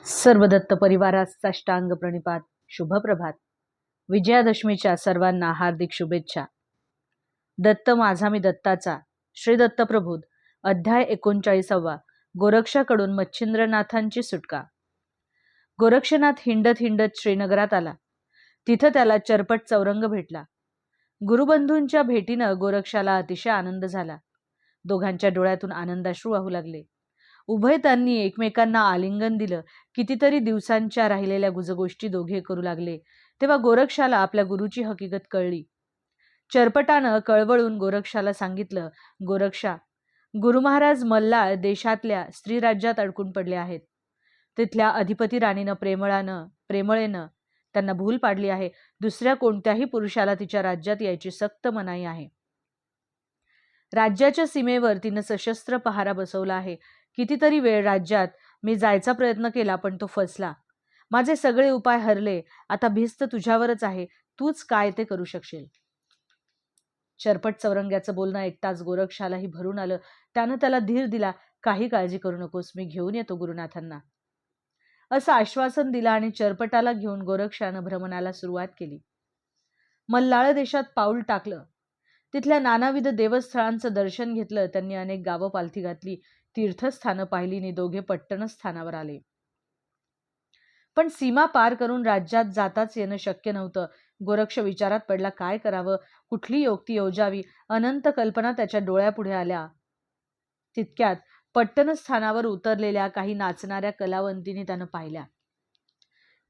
सर्व दत्त परिवारास साष्टांग प्रणिपात. शुभ प्रभात. विजयादशमीच्या सर्वांना हार्दिक शुभेच्छा. दत्त माझा मी दत्ताचा. श्री दत्त प्रबोध. अध्याय 39. गोरक्षाकडून मच्छिंद्रनाथांची सुटका. गोरक्षनाथ हिंडत हिंडत श्रीनगरात आला. तिथं त्याला चरपट चौरंग भेटला. गुरुबंधूंच्या भेटीनं गोरक्षाला अतिशय आनंद झाला. दोघांच्या डोळ्यातून आनंदाश्रू वाहू लागले. उभय त्यांनी एकमेकांना आलिंगन दिलं. कितीतरी दिवसांच्या राहिलेल्या गुजगोष्टी दोघे करू लागले. तेव्हा गोरक्षाला आपल्या गुरुची हकीकत कळली. चरपटानं कळवळून गोरक्षाला सांगितलं, गोरक्षा, गुरु महाराज मल्हार देशातल्या स्त्री राज्यात अडकून पडले आहेत. तिथल्या अधिपती राणीनं प्रेमळेनं त्यांना भूल पाडली आहे. दुसऱ्या कोणत्याही पुरुषाला तिच्या राज्यात यायची सक्त मनाई आहे. राज्याच्या सीमेवर तिनं सशस्त्र पहारा बसवला आहे. कितीतरी वेळ राज्यात मी जायचा प्रयत्न केला, पण तो फसला. माझे सगळे उपाय हरले. आता भिस्त तुझ्यावरच आहे. तूच काय ते करू शकशील. चरपट चौरंग्याचं बोलणं ऐकताच गोरक्षालाही भरून आलं. त्यानं त्याला धीर दिला. काही काळजी करू नकोस, मी घेऊन येतो गुरुनाथांना, असं आश्वासन दिलं आणि चरपटाला घेऊन गोरक्षानं भ्रमणाला सुरुवात केली. मल्हार देशात पाऊल टाकलं. तिथल्या नानाविध देवस्थळांचं दर्शन घेतलं. त्यांनी अनेक गावं पालथी घातली. तीर्थस्थानं पाहिली आणि दोघे पट्टण स्थानावर आले. पण सीमा पार करून राज्यात जाताच येणं शक्य नव्हतं. गोरक्ष विचारात पडला. काय करावं, कुठली योक्ती योजावी. अनंत कल्पना त्याच्या डोळ्यापुढे आल्या. तितक्यात पट्टण स्थानावर उतरलेल्या काही नाचणाऱ्या कलावंतींनी त्यानं पाहिल्या.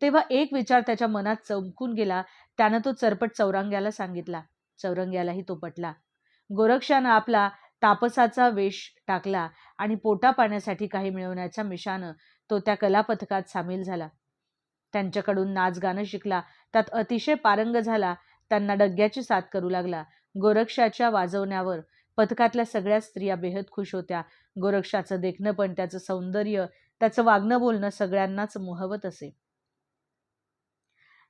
तेव्हा एक विचार त्याच्या मनात चमकून गेला. त्यानं तो चरपट चौरंग्याला सांगितला. चौरंग्यालाही तो पटला. गोरक्षानं आपला तापसाचा वेश टाकला आणि पोटा पाण्यासाठी काही मिळवण्याच्या मिशानं तो त्या कलापथकात सामील झाला. त्यांच्याकडून नाच गाणं शिकला. त्यात अतिशय पारंग झाला. त्यांना डग्याची साथ करू लागला. गोरक्षाच्या वाजवण्यावर पथकातल्या सगळ्या स्त्रिया बेहद खुश होत्या. गोरक्षाचं देखणं पण, त्याचं सौंदर्य, त्याचं वागणं बोलणं सगळ्यांनाच मोहवत असे.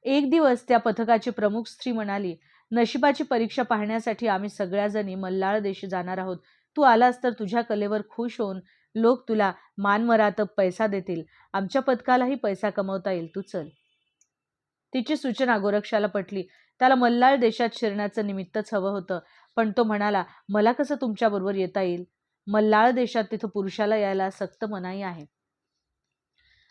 एक दिवस त्या पथकाची प्रमुख स्त्री म्हणाली, नशिबाची परीक्षा पाहण्यासाठी आम्ही सगळ्याजणी मल्हार देशी जाणार आहोत. तू आलास तर तुझ्या कलेवर खुश होऊन लोक तुला मानमरातब पैसा देतील. आमच्या पथकालाही पैसा कमवता येईल. तू चल. तिची सूचना गोरक्षाला पटली. त्याला मल्हार देशात शिरण्याचं निमित्तच हवं होतं. पण तो म्हणाला, मला कसं तुमच्याबरोबर येता येईल. मल्हार देशात तिथं पुरुषाला यायला सक्त मनाई आहे.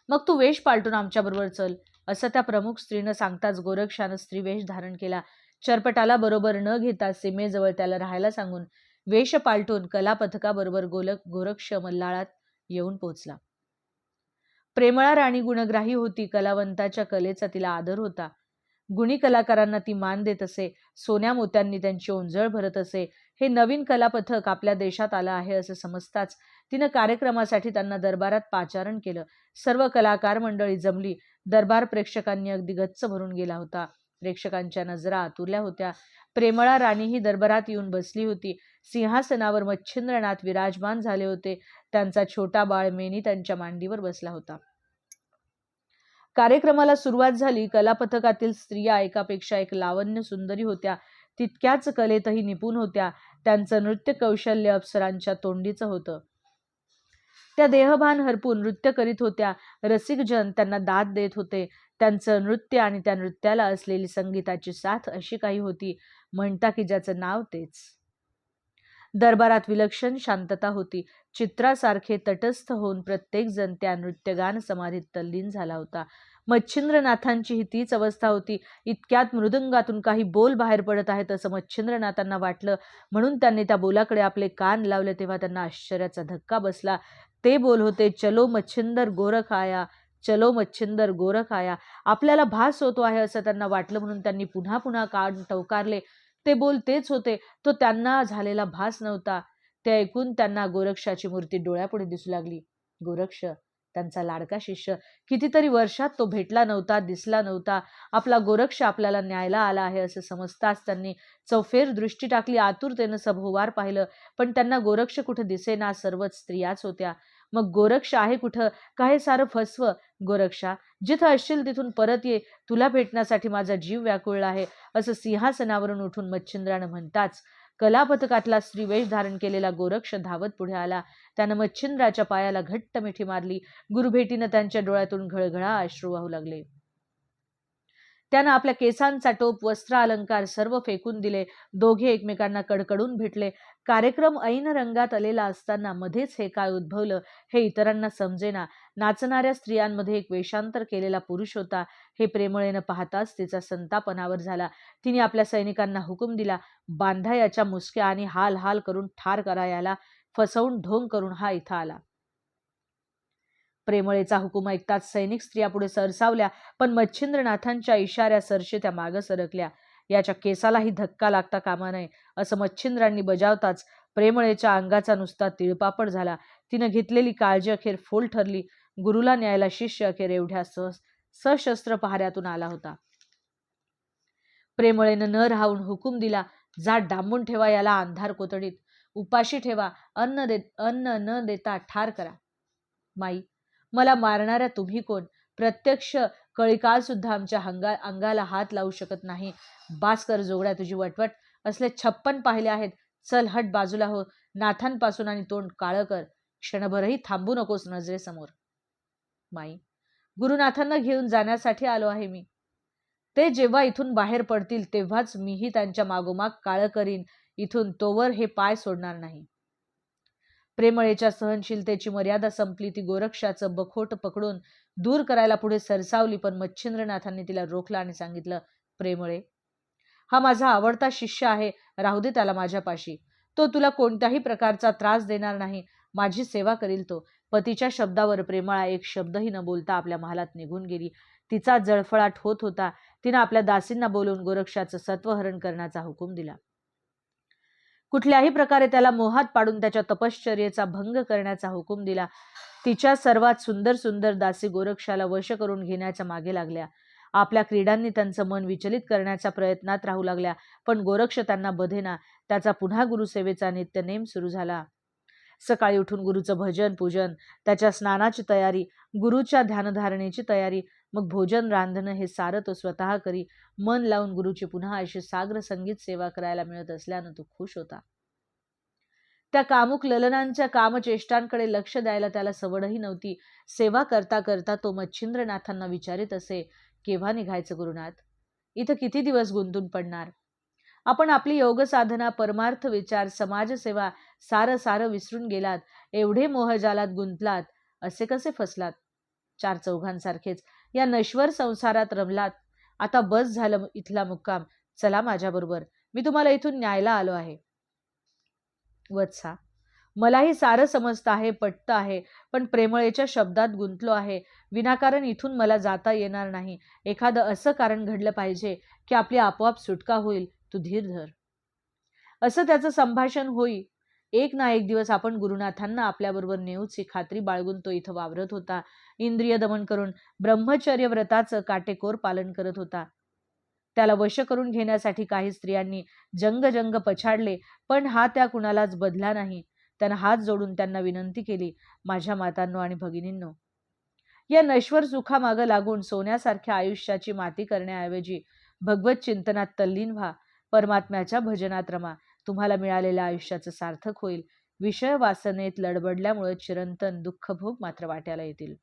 मग तू वेश पालटून आमच्याबरोबर चल, असं त्या प्रमुख स्त्रीनं सांगताच गोरक्षानं स्त्रीवेश धारण केला. चरपटाला बरोबर न घेता सीमेजवळ त्याला राहायला सांगून वेश पालटून कलापथकाबरोबर गोरक्ष मल्हारात येऊन पोहोचला. प्रेमळा राणी गुणग्राही होती. कलावंताच्या कलेचा तिला आदर होता. गुणी कलाकारांना ती मान देत असे. सोन्या मोत्यांनी त्यांची ओंजळ भरत असे. हे नवीन कलापथक आपल्या देशात आलं आहे असं समजताच तिनं कार्यक्रमासाठी त्यांना दरबारात पाचारण केलं. सर्व कलाकार मंडळी जमली. दरबार प्रेक्षकांनी अगदी गच्च भरून गेला होता. प्रेक्षकांच्या नजरा आतुरल्या होत्या. प्रेमळा राणीही दरबारात येऊन बसली होती. सिंहासनावर मच्छिंद्रनाथ विराजमान झाले होते. त्यांचा छोटा बाळ मेनी त्यांच्या मांडीवर बसला होता. कार्यक्रमाला सुरुवात झाली. कलापथकातील स्त्रिया एकापेक्षा एक लावण्य सुंदरी होत्या. तितक्याच कलेतही निपुण होत्या. त्यांचं नृत्य कौशल्य अप्सरांच्या तोंडीचं होतं. त्या देहभान हरपून नृत्य करीत होत्या. रसिकजन त्यांना दाद देत होते. त्यांचं नृत्य आणि त्या नृत्याला असलेली संगीताची साथ अशी काही होती, म्हणता की ज्याचं नाव तेच. दरबारात विलक्षण शांतता होती. चित्रासारखे तटस्थ होऊन प्रत्येक जण त्या नृत्यगान समाधीत तल्लीन झाला होता. मच्छिंद्रनाथांची ही तीच अवस्था होती. इतक्यात मृदंगातून काही बोल बाहेर पडत आहेत असं मच्छिंद्रनाथांना वाटलं. म्हणून त्यांनी त्या बोलाकडे आपले कान लावले. तेव्हा त्यांना आश्चर्याचा धक्का बसला. ते बोल होते, चलो मच्छिंदर गोरख आया, चलो मच्छिंदर गोरख आया. आपल्याला भास होतो आहे असं त्यांना वाटलं, म्हणून त्यांनी पुन्हा पुन्हा कान टवकारले. ते बोल तेच होते. तो त्यांना झालेला भास नव्हता. ते ऐकून त्यांना गोरक्षाची मूर्ती डोळ्यापुढे दिसू लागली. गोरक्ष, त्यांचा लाडका शिष्य. कितीतरी वर्षात तो भेटला नव्हता, दिसला नव्हता. आपला गोरक्ष आपल्याला न्यायला आला आहे असं समजताच त्यांनी चौफेर दृष्टी टाकली. आतुरतेनं सभोवार पाहिलं, पण त्यांना गोरक्ष कुठं दिसेना. सर्वच स्त्रियाच होत्या. मग गोरक्ष आहे कुठं? काय सारं फसवं. गोरक्षा, जिथं असशील तिथून परत ये. तुला भेटण्यासाठी माझा जीव व्याकुळला आहे, असं सिंहासनावरून उठून मच्छिंद्रानं म्हणताच कलापथकातला स्त्रीवेश धारण केलेला गोरक्ष धावत पुढे आला. त्यानं मच्छिंद्राच्या पायाला घट्ट मिठी मारली. गुरुभेटीनं त्यांच्या डोळ्यातून घळघळा अश्रू वाहू लागले. त्यानं आपल्या केसांचा टोप, वस्त्र, अलंकार सर्व फेकून दिले. दोघे एकमेकांना कडकडून भेटले. कार्यक्रम ऐन रंगात आलेला असताना मध्येच हे काय उद्भवलं हे इतरांना समजेना. नाचणाऱ्या स्त्रियांमध्ये एक वेषांतर केलेला पुरुष होता. हे प्रेमळेनं पाहताच तिचा संताप अनावर झाला. तिने आपल्या सैनिकांना हुकूम दिला, बांधा याच्या मुसक्या आणि हाल हाल करून ठार करा याला. फसवून ढोंग करून हा इथं आला. प्रेमळेचा हुकूम ऐकताच सैनिक स्त्रिया पुढे सरसावल्या, पण मच्छिंद्रनाथांच्या इशाऱ्यासरशी त्या मागं सरकल्या. याच्या केसालाही धक्का लागता कामा नये असं मच्छिंद्रांनी बजावताच प्रेमळेच्या अंगाचा नुसता तिळपापड झाला. तिनं घेतलेली काळजी अखेर फोल ठरली. गुरुला न्यायला शिष्य अखेर एवढ्या सशस्त्र पहाऱ्यातून आला होता. प्रेमळेनं न राहून हुकूम दिला, जा डांबून ठेवा याला अंधार कोठडीत, उपाशी ठेवा, अन्न न देता ठार करा. माई, मला मारणाऱ्या तुम्ही कोण? प्रत्यक्ष कळीकाल सुद्धा आमच्या अंगाला हात लावू शकत नाही. बास कर जोगड्या तुझी वटवट. असले 56 पाहिले आहेत. चल हट बाजूला हो. नाथांपासून आणि तोंड काळं कर. क्षणभरही थांबू नकोस नजरेसमोर. माई, गुरुनाथांना घेऊन जाण्यासाठी आलो आहे मी. ते जेव्हा इथून बाहेर पडतील तेव्हाच मीही त्यांच्या मागोमाग काळं करीन. इथून तोवर हे पाय सोडणार नाही. प्रेमळेच्या सहनशीलतेची मर्यादा संपली. ती गोरक्षाचं बखोट पकडून दूर करायला पुढे सरसावली, पण मच्छिंद्रनाथांनी तिला रोखलं आणि सांगितलं, प्रेमळे, हा माझा आवडता शिष्य आहे. राहू दे त्याला माझ्यापाशी. तो तुला कोणत्याही प्रकारचा त्रास देणार नाही. माझी सेवा करील तो. पतीच्या शब्दावर प्रेमळा एक शब्दही न बोलता आपल्या महालात निघून गेली. तिचा जळफळाट होत होता. तिनं आपल्या दासींना बोलवून गोरक्षाचं सत्वहरण करण्याचा हुकूम दिला. कुठल्याही प्रकारे त्याला मोहात पाडून त्याच्या तपश्चर्येचा भंग करण्याचा हुकूम दिला. तिच्या सर्वात सुंदर सुंदर दासी गोरक्षाला वश करून घेण्याच्या मागे लागल्या. आपल्या क्रीडांनी त्यांचं मन विचलित करण्याच्या प्रयत्नात राहू लागल्या, पण गोरक्ष त्यांना बधेना. त्याचा पुन्हा गुरुसेवेचा नित्यनेम सुरू झाला. सकाळी उठून गुरुचं भजन पूजन, त्याच्या स्नानाची तयारी, गुरुच्या ध्यानधारणेची तयारी, मग भोजन रांधणं हे सारं तो स्वतः करी. मन लावून गुरुची पुन्हा अशी साग्र संगीत सेवा करायला मिळत असल्यानं तो खुश होता. त्या कामुक ललनांच्या कामचेष्टांकडे लक्ष द्यायला त्याला सवडही नव्हती. सेवा करता करता तो मच्छिंद्रनाथांना विचारित असे, केव्हा निघायचं गुरुनाथ? इथं किती दिवस गुंतून पडणार? आपण आपली योग साधना, परमार्थ विचार, समाजसेवा सारं सारं विसरून गेलात. एवढे मोहजालात गुंतलात, असे कसे फसलात? 4 चौघांसारखेच या नश्वर संसारात रमलात. आता बस झालं इथला मुक्काम. चला माझ्याबरोबर. मी तुम्हाला इथून न्यायला आलो आहे. वत्सा, मलाही सारं समजतं आहे, पटतं आहे, पण प्रेमळेच्या शब्दात गुंतलो आहे. विनाकारण इथून मला जाता येणार नाही. एखादं असं कारण घडलं पाहिजे की आपली आपोआप सुटका होईल. तू धीर धर. असं त्याचं संभाषण होई. एक ना एक दिवस आपण गुरुनाथांना आपल्याबरोबर नेऊची खात्री बाळगून तो इथं वावरत होता. इंद्रिय दमन करून ब्रह्मचर्य व्रताचं काटेकोर पालन करत होता. त्याला वश करून घेण्यासाठी काही स्त्रियांनी जंग पछाडले, पण हा त्या कुणालाच बदला नाही. त्यानं हात जोडून त्यांना विनंती केली, माझ्या मातांनो आणि भगिनींनो, या नश्वर सुखामागं लागून सोन्यासारख्या आयुष्याची माती करण्याऐवजी भगवत चिंतनात तल्लीन व्हा. परमात्म्याच्या भजनात रमा. तुम्हाला मिळालेल्या आयुष्याचं सार्थक होईल. विषय वासनेत लडबडल्यामुळे चिरंतन दुःखभोग मात्र वाट्याला येतील.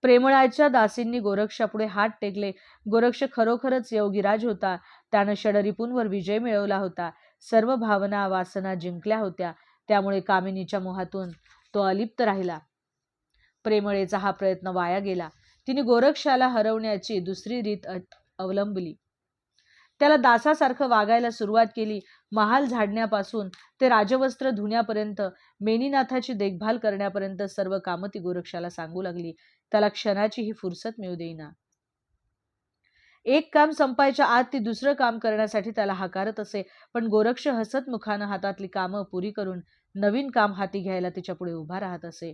प्रेमळाच्या दासींनी गोरक्षापुढे हात टेकले. गोरक्ष खरोखरच योगीराज होता. त्यानं षडरिपूंवर विजय मिळवला होता. सर्व भावना वासना जिंकल्या होत्या. त्यामुळे कामिनीच्या मोहातून तो अलिप्त राहिला. प्रेमळेचा हा प्रयत्न वाया गेला. तिने गोरक्षाला हरवण्याची दुसरी रीत अवलंबली. त्याला दासासारखं वागायला सुरुवात केली. महाल झाडण्यापासून ते राजवस्त्र धुण्यापर्यंत, मेनीनाथाची देखभाल करण्यापर्यंत सर्व कामं ती गोरक्षाला सांगू लागली. त्याला क्षणाचीही फुरसत मिळू देईना. एक काम संपायच्या आत ती दुसरं काम करण्यासाठी त्याला हाकारत असे, पण गोरक्ष हसत मुखानं हातातली कामं पुरी करून नवीन काम हाती घ्यायला तिच्या पुढे उभा राहत असे.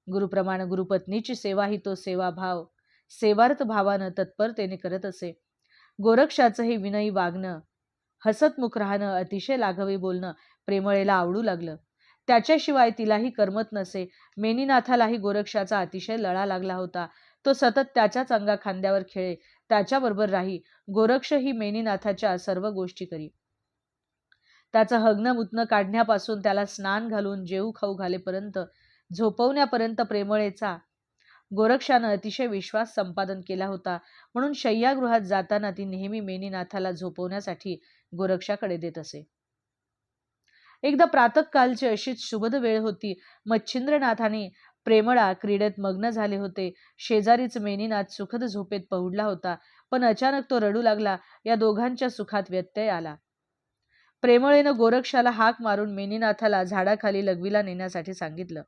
गुरुप्रमाणे गुरुपत्नीची सेवा ही तो सेवाभाव, सेवार्थ भावानं तत्परतेने करत असे. गोरक्षाचं हे विनयी वागणं, हसतमुख राहणं, अतिशय लाघवी बोलणं प्रेमळेला आवडू लागलं. त्याच्याशिवाय तिलाही करमत नसे. मेनीनाथालाही गोरक्षाचा अतिशय लळा लागला होता. तो सतत त्याच्याच अंगा खांद्यावर खेळे, त्याच्याबरोबर राही. गोरक्ष ही मेनीनाथाच्या सर्व गोष्टी करी. त्याचं हगणं मुतणं काढण्यापासून त्याला स्नान घालून जेवू खाऊ घालेपर्यंत, झोपवण्यापर्यंत प्रेमळेचा गोरक्षानं अतिशय विश्वास संपादन केला होता. म्हणून शय्यागृहात जाताना ती नेहमी मेनीनाथाला झोपवण्यासाठी गोरक्षाकडे देत असे. एकदा प्रातःकालची अशीच शुभद वेळ होती. मच्छिंद्रनाथाने प्रेमळा क्रीडेत मग्न झाले होते. शेजारीच मेनीनाथ सुखद झोपेत पहुडला होता. पण अचानक तो रडू लागला. या दोघांच्या सुखात व्यत्यय आला. प्रेमळेनं गोरक्षाला हाक मारून मेनीनाथाला झाडाखाली लघवीला नेण्यासाठी सांगितलं.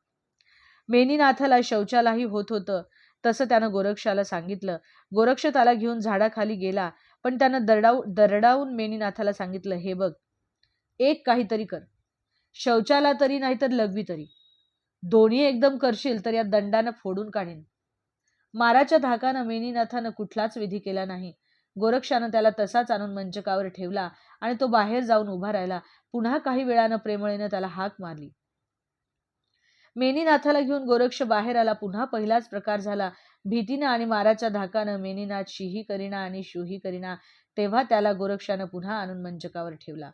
मेनीनाथाला शौचालाही होत होतं. तसं त्यानं गोरक्षाला सांगितलं. गोरक्ष त्याला घेऊन झाडाखाली गेला. पण त्यानं दरडावून मेनीनाथाला सांगितलं, हे बघ, एक काहीतरी कर. शौचाला तरी नाहीतर लघवी तरी. दोन्ही एकदम करशील तर या दंडानं फोडून काढेन. माराच्या धाकानं मेनीनाथानं कुठलाच विधी केला नाही. गोरक्षानं त्याला तसाच आणून मंचकावर ठेवला आणि तो बाहेर जाऊन उभा राहिला. पुन्हा काही वेळानं प्रेमळेनं त्याला हाक मारली. मेनीनाथाला घेऊन गोरक्ष बाहेर आला. पुन्हा पहिलाच प्रकार झाला. भीतीनं आणि माराच्या धाकानं मेनीनाथ शीही करीना आणि शूही करीना. तेव्हा त्याला गोरक्षानं पुन्हा आणून मंचकावर ठेवला.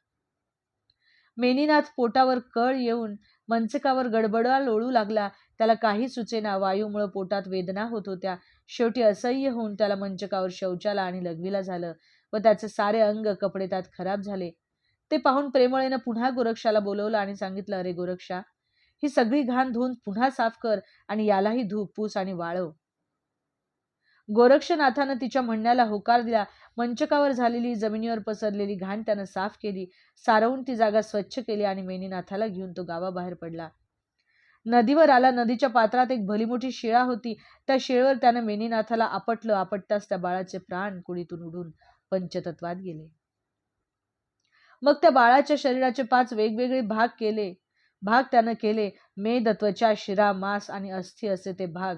मेनीनाथ पोटावर कळ येऊन मंचकावर गडबडा लोळू लागला. त्याला काही सुचेना. वायूमुळे पोटात वेदना होत होत्या. शेवटी असह्य होऊन त्याला मंचकावर शौचाला आणि लघवीला झालं व त्याचे सारे अंग कपडे त्यात खराब झाले. ते पाहून प्रेमळेनं पुन्हा गोरक्षाला बोलवलं आणि सांगितलं, अरे गोरक्षा, ही सगळी घाण धुवून पुन्हा साफ कर आणि यालाही धू, पूस आणि वाळव. गोरक्षनाथानं तिच्या म्हणण्याला होकार दिला. मंचकावर झालेली जमिनीवर पसरलेली घाण त्यानं साफ केली. सारवून ती जागा स्वच्छ केली आणि मेनीनाथाला घेऊन तो गावाबाहेर पडला. नदीवर आला. नदीच्या पात्रात एक भली मोठी शिळा होती. त्या शिळेवर त्यानं मेनीनाथाला आपटलं. आपटताच त्या बाळाचे प्राण कुडीतून उडून पंचतत्वात गेले. मग त्या बाळाच्या शरीराचे 5 वेगवेगळे भाग त्यानं केले. मेद, त्वचा, शिरा, मांस आणि अस्थि असे ते भाग.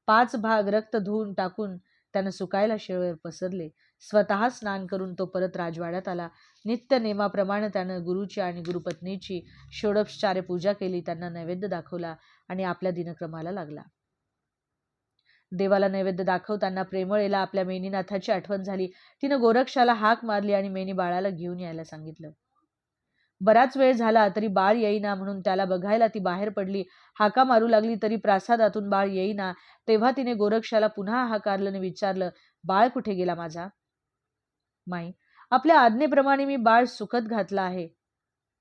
5 भाग रक्त धुवून टाकून त्यानं सुकायला शिळेवर पसरले. स्वतः स्नान करून तो परत राजवाड्यात आला. नित्य नेमाप्रमाणे त्यानं गुरुची आणि गुरुपत्नीची षोडशोपचारे पूजा केली. त्यांना नैवेद्य दाखवला आणि आपल्या दिनक्रमाला लागला. देवाला नैवेद्य दाखवताना प्रेमळेला आपल्या मेनीनाथाची आठवण झाली. तिनं गोरक्षाला हाक मारली आणि मेनी बाळाला घेऊन यायला सांगितलं. बराच वेळ झाला तरी बाळ येईना. म्हणून त्याला बघायला ती बाहेर पडली. हाका मारू लागली तरी प्रासादातून बाळ येईना. तेव्हा तिने गोरक्षाला पुन्हा हाकारलं आणि विचारलं, बाळ कुठे गेला माझा? माई, आपल्या आज्ञेप्रमाणे मी बाळ सुखत घातला आहे.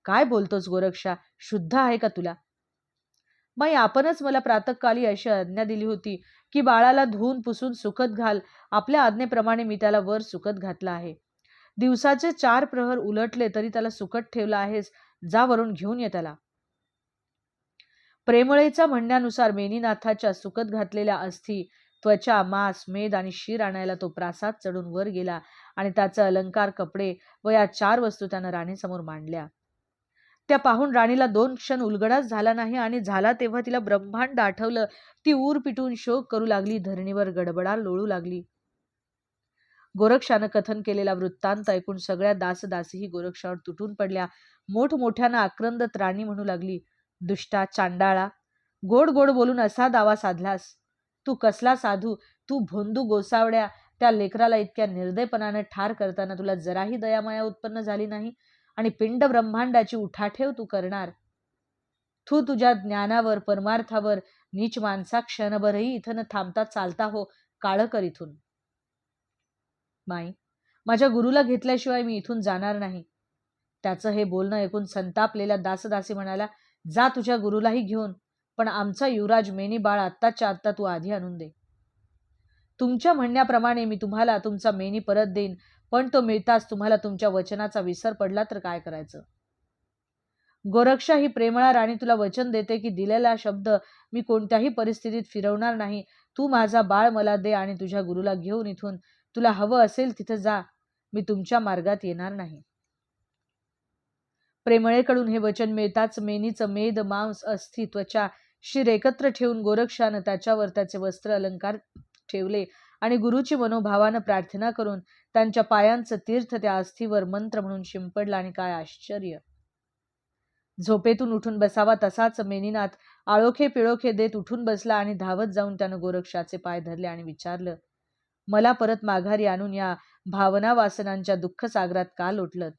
काय बोलतोस गोरक्षा? शुद्ध आहे का तुला? माई, आपणच मला प्रातःकाली अशी आज्ञा दिली होती की बाळाला धुवून पुसून सुखत घाल. आपल्या आज्ञेप्रमाणे मी त्याला वर सुखत घातला आहे. दिवसाचे 4 प्रहर उलटले तरी त्याला सुखत ठेवला आहेस. जा वरून घेऊन ये त्याला. प्रेमळेच्या म्हणण्यानुसार मेनीनाथाच्या सुखत घातलेल्या अस्थि, त्वचा, मांस, मेद आणि शीर आणायला तो प्रासाद चढून वर गेला आणि त्याचा अलंकार, कपडे व या 4 वस्तू त्यानं राणीसमोर मांडल्या. त्या पाहून राणीला 2 क्षण उलगडाच झाला नाही आणि झाला तेव्हा तिला ब्रह्मांड आठवलं. ती ऊर पिटून शोक करू लागली. धरणीवर गडबडा लोळू लागली. गोरक्षानं कथन केलेला वृत्तांत ऐकून सगळ्या दासदासीही गोरक्षावर तुटून पडल्या. मोठमोठ्यानं आक्रंदत राणी म्हणू लागली, दुष्टा, चांडाळा, गोड गोड बोलून असा दावा साधलास. तू कसला साधू? तू भोंदू गोसावड्या. त्या लेकराला इतक्या निर्दयपणानं ठार करताना तुला जराही दयामाया उत्पन्न झाली नाही आणि पिंड ब्रह्मांडाची उठाठेव तू करणार. तू तुझ्या ज्ञानावर, परमार्थावर नीच माणसा क्षणभरही इथं न थांबता चालता हो. काळं कर इथून. माई, माझ्या गुरुला घेतल्याशिवाय मी इथून जाणार नाही. त्याचं हे बोलणं ऐकून संतापलेल्या दासदासी म्हणाला, जा तुझ्या गुरुलाही घेऊन, पण आमचा युवराज मेनी बाळ आत्ताच्या आत्ता तू आधी आणून दे. तुमच्या म्हणण्याप्रमाणे मी तुम्हाला तुमचा मेनी परत देईन, पण तो मिळताच तुम्हाला तुमच्या वचनाचा विसर पडला तर काय करायचं? गोरक्षा, ही प्रेमळा राणी तुला वचन देते की दिलेला शब्द मी कोणत्याही परिस्थितीत फिरवणार नाही. तू माझा बाळ मला दे आणि तुझ्या गुरुला घेऊन इथून तुला हवं असेल तिथं जा. मी तुमच्या मार्गात येणार नाही. प्रेमळेकडून हे वचन मिळताच मेनीचं मेद, मांस, अस्थि, त्वचा, शिर एकत्र ठेवून गोरक्षानं त्याच्यावर त्याचे वस्त्र अलंकार ठेवले आणि गुरुची मनोभावानं प्रार्थना करून त्यांच्या पायांचं तीर्थ त्या अस्थीवर मंत्र म्हणून शिंपडलं. आणि काय आश्चर्य! झोपेतून उठून बसावा तसाच मेनीनाथ आळोखे पिळोखे देत उठून बसला आणि धावत जाऊन त्यानं गोरक्षाचे पाय धरले आणि विचारलं, मला परत माघारी आणून या भावना वासनांच्या दुःख सागरात का लोटलत?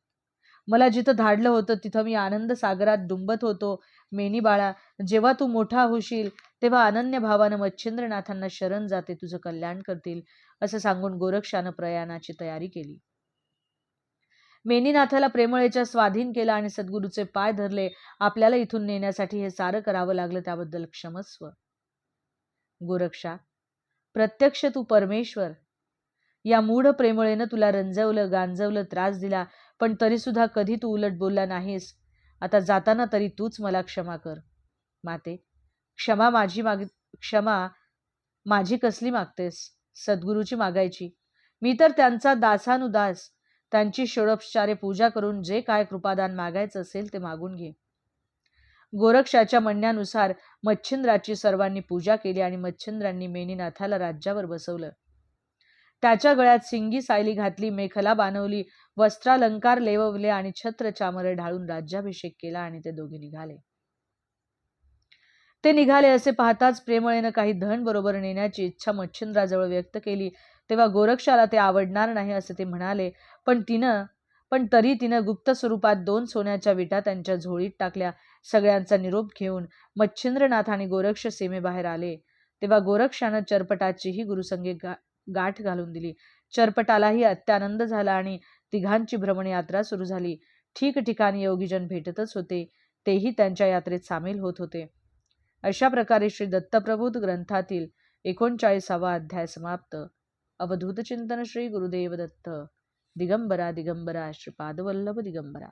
मला जिथं धाडलं होतं तिथं मी आनंद सागरात डुंबत होतो. मेनी बाळा, जेव्हा तू मोठा होशील तेव्हा अनन्य भावानं मच्छिंद्रनाथांना शरण जाते, तुझं कल्याण करतील, असं सांगून गोरक्षानं प्रयाणाची तयारी केली. मेनीनाथाला प्रेमळेच्या स्वाधीन केला आणि सद्गुरूचे पाय धरले. आपल्याला इथून नेण्यासाठी हे सारं करावं लागलं, त्याबद्दल क्षमस्व. गोरक्षा, प्रत्यक्ष तू परमेश्वर. या मूढ प्रेमळेनं तुला रंजवलं, गांजवलं, त्रास दिला, पण तरी सुद्धा कधी तू उलट बोलला नाहीस. आता जाताना तरी तूच मला क्षमा कर. माते, क्षमा माझी कसली मागतेस? सद्गुरूची मागायची. मी तर त्यांचा दासानुदास. त्यांची षोडोपचारे पूजा करून जे काय कृपादान मागायचं असेल ते मागून घे. गोरक्षाच्या म्हणण्यानुसार मच्छिंद्राची सर्वांनी पूजा केली आणि मच्छिंद्रांनी मेनीनाथाला राज्यावर बसवलं. त्याच्या गळ्यात सिंगी सायली घातली, मेखला बांधवली, वस्त्रालंकार लेववले आणि छत्र चामरे ढाळून राज्याभिषेक केला आणि ते दोघे निघाले. ते निघाले असे पाहताच प्रेमळेनं काही धन बरोबर नेण्याची इच्छा मच्छिंद्राजवळ व्यक्त केली. तेव्हा गोरक्षाला ते आवडणार नाही असे ते म्हणाले. पण तरी तिनं गुप्त स्वरूपात 2 सोन्याच्या विटा त्यांच्या झोळीत टाकल्या. सगळ्यांचा निरोप घेऊन मच्छिंद्रनाथ आणि गोरक्ष सीमेबाहेर आले. तेव्हा गोरक्षानं चरपटाचीही गुरुसंगी गाठ घालून दिली. चरपटालाही अत्यानंद झाला आणि तिघांची भ्रमण यात्रा सुरू झाली. ठिकठिकाणी योगीजन भेटतच होते, तेही त्यांच्या यात्रेत सामील होत होते. अशा प्रकारे श्री दत्तप्रबोध ग्रंथातील 39वा अध्याय समाप्त. अवधूत चिंतन श्री गुरुदेव दत्त. दिगंबरा दिगंबरा श्रीपादवल्लभ दिगंबरा.